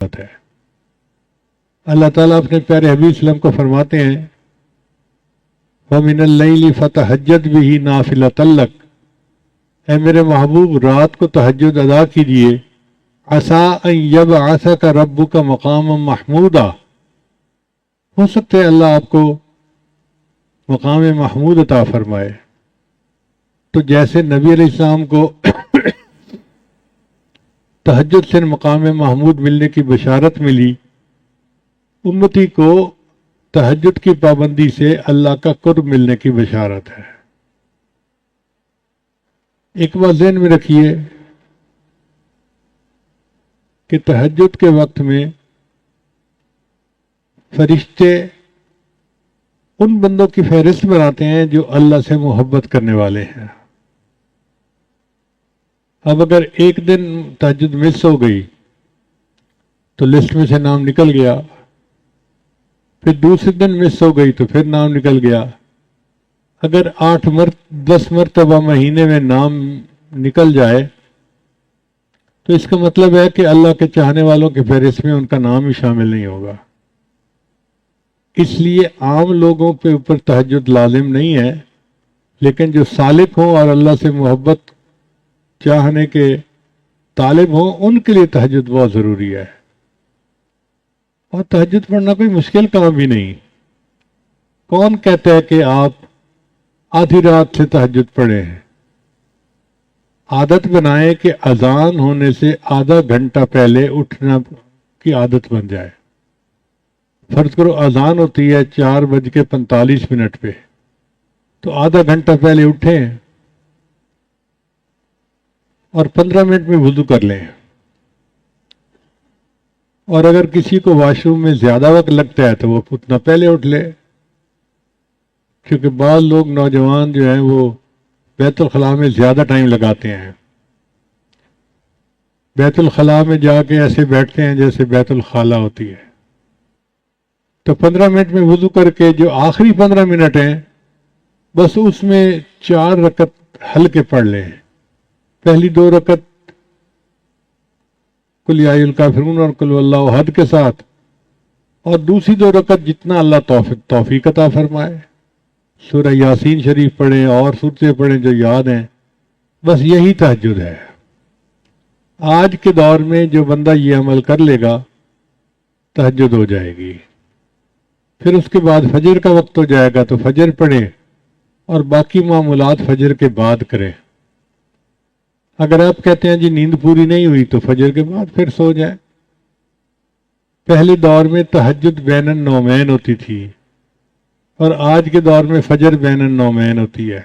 ہے۔ اللہ تعالیٰ اپنے پیارے حبیب صلی اللہ علیہ وسلم کو فرماتے ہیں وَمِنَ اللَّيْلِ فَتَہَجَّدْ بِهِ نَافِلَةً لَكَ، اے میرے محبوب رات کو تہجد ادا کیجئے، عَسَىٰ أَن يَبْعَثَكَ رَبُّكَ مَقَامًا مَحْمُودًا، ہو سکتا ہے اللہ آپ کو مقام محمود عطا فرمائے۔ تو جیسے نبی علیہ السلام کو تہجد سے مقام محمود ملنے کی بشارت ملی، امتی کو تہجد کی پابندی سے اللہ کا قرب ملنے کی بشارت ہے۔ ایک بات ذہن میں رکھیے کہ تہجد کے وقت میں فرشتے ان بندوں کی فہرست بناتے ہیں جو اللہ سے محبت کرنے والے ہیں۔ اب اگر ایک دن تہجد مس ہو گئی تو لسٹ میں سے نام نکل گیا، پھر دوسرے دن مس ہو گئی تو پھر نام نکل گیا۔ اگر 10 مرتبہ مہینے میں نام نکل جائے تو اس کا مطلب ہے کہ اللہ کے چاہنے والوں کے فہرست میں ان کا نام ہی شامل نہیں ہوگا۔ اس لیے عام لوگوں کے اوپر تہجد لازم نہیں ہے، لیکن جو سالک ہوں اور اللہ سے محبت چاہنے کے طالب ہوں ان کے لیے تہجد بہت ضروری ہے۔ اور تہجد پڑھنا کوئی مشکل کام بھی نہیں۔ کون کہتا ہے کہ آپ آدھی رات سے تہجد پڑھیں؟ عادت بنائیں کہ اذان ہونے سے آدھا گھنٹہ پہلے اٹھنا کی عادت بن جائے۔ فرض کرو اذان ہوتی ہے 4:45 پہ، تو آدھا گھنٹہ پہلے اٹھیں اور 15 منٹ میں وضو کر لیں۔ اور اگر کسی کو واش روم میں زیادہ وقت لگتا ہے تو وہ اتنا پہلے اٹھ لے، کیونکہ بعض لوگ نوجوان جو ہیں وہ بیت الخلاء میں زیادہ ٹائم لگاتے ہیں۔ بیت الخلاء میں جا کے ایسے بیٹھتے ہیں جیسے بیت الخالہ ہوتی ہے۔ تو 15 منٹ میں وضو کر کے جو آخری 15 منٹ ہیں بس اس میں 4 رکعت ہلکے پڑھ لیں۔ پہلی 2 رکعت قل یا الکافرون اور قل واللہ احد کے ساتھ، اور دوسری 2 رکعت جتنا اللہ توفیق عطا فرمائے، سورہ یاسین شریف پڑھیں اور سورتیں پڑھیں جو یاد ہیں۔ بس یہی تہجد ہے۔ آج کے دور میں جو بندہ یہ عمل کر لے گا تہجد ہو جائے گی۔ پھر اس کے بعد فجر کا وقت ہو جائے گا تو فجر پڑھیں اور باقی معمولات فجر کے بعد کریں۔ اگر آپ کہتے ہیں جی نیند پوری نہیں ہوئی تو فجر کے بعد پھر سو جائیں۔ پہلے دور میں تہجد بین النومین ہوتی تھی اور آج کے دور میں فجر بین النومین ہوتی ہے۔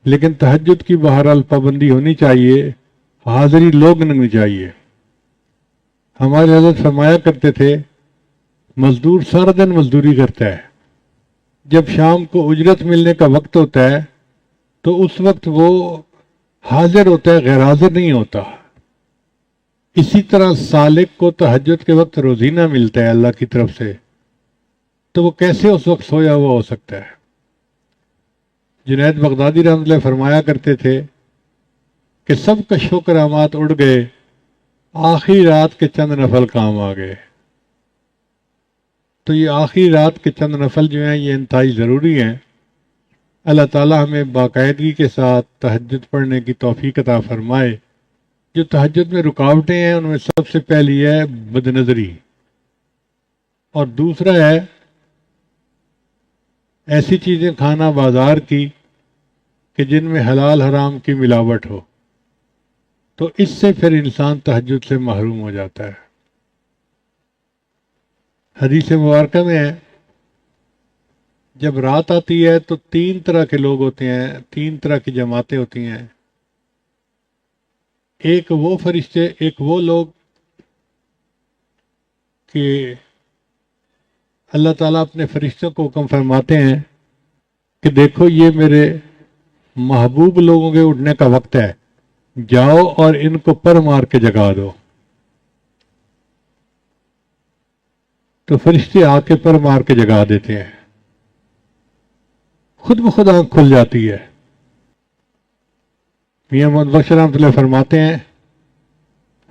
لیکن تہجد کی بہرحال پابندی ہونی چاہیے، حاضری لوگ نہیں چاہیے۔ ہمارے حضرت فرمایا کرتے تھے مزدور سارا دن مزدوری کرتا ہے، جب شام کو اجرت ملنے کا وقت ہوتا ہے تو اس وقت وہ حاضر ہوتا ہے، غیر حاضر نہیں ہوتا۔ اسی طرح سالک کو تہجد کے وقت روزینہ ملتا ہے اللہ کی طرف سے، تو وہ کیسے اس وقت سویا ہوا ہو سکتا ہے؟ جنید بغدادی رحمۃ اللہ فرمایا کرتے تھے کہ سب کا شکر کرامات اڑ گئے، آخری رات کے چند نفل کام آ گئے۔ تو یہ آخری رات کے چند نفل جو ہیں یہ انتہائی ضروری ہیں۔ اللہ تعالی ہمیں باقاعدگی کے ساتھ تہجد پڑھنے کی توفیق عطا فرمائے۔ جو تہجد میں رکاوٹیں ہیں ان میں سب سے پہلی ہے بد نظری، اور دوسرا ہے ایسی چیزیں کھانا بازار کی کہ جن میں حلال حرام کی ملاوٹ ہو، تو اس سے پھر انسان تہجد سے محروم ہو جاتا ہے۔ حدیث مبارکہ میں ہے جب رات آتی ہے تو 3 طرح کے لوگ ہوتے ہیں، 3 طرح کی جماعتیں ہوتی ہیں۔ ایک وہ فرشتے، ایک وہ لوگ کہ اللہ تعالیٰ اپنے فرشتوں کو حکم فرماتے ہیں کہ دیکھو یہ میرے محبوب لوگوں کے اٹھنے کا وقت ہے، جاؤ اور ان کو پر مار کے جگا دو۔ تو فرشتے آ کے پر مار کے جگا دیتے ہیں، خود بخود آنکھ کھل جاتی ہے۔ میاں محمد بخش رحمۃ اللہ فرماتے ہیں